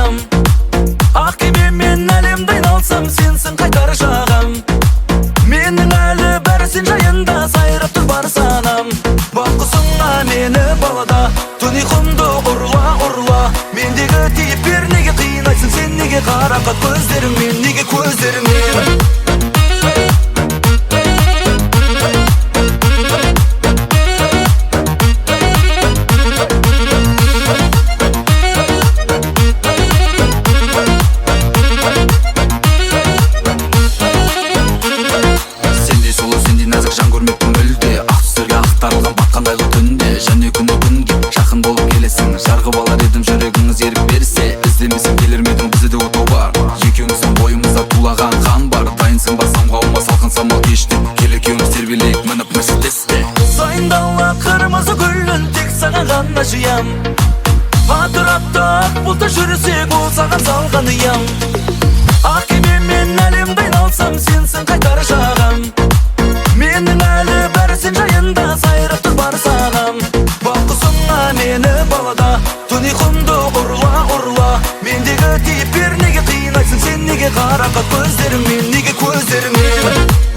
ям. Ақ кемемен әлемді айналсам, сенсің қайтар жағам. Менің әлі бәрі сен жайында, сайрап тұр бар санам. Баққысыңа мені балада, түн ұйқымды ұрла. Мендегі тиіп бер, неге қинайсың сен, неге қарақат көздеріңмен, неге көздеріңмен. жан көрмеппін мүлде, ақ түстерге ақтарылған батқандайлы түнде. Және күні күнге жақын болып келесің, жарғып алар едім жүрегіңіз ерік берсе. Іздемесем келер медің, бізде де отау бар. Екеуміздің бойымызда тулаған қан бар. Дайынсың ба самғауыма салқын самал кеште, кел екеуміз тербелейік мініп мерседесте. Сайындала қырмызы гүлін тек саған ғана жиям. Атырапта ақ бұлтта жүрсек, ол саған салған ұям. Ақ кемемен әлемді айналсам, сенсің қайтар жағам. Менің әлі бәрі сен жайында, сайрап тұр бар санам. Баққысыңа мені балада, түн ұйқымды ұрла. Мендегі тиіп бер, неге қинайсың сен, неге қарақат көздеріңмен, неге көздеріңмен.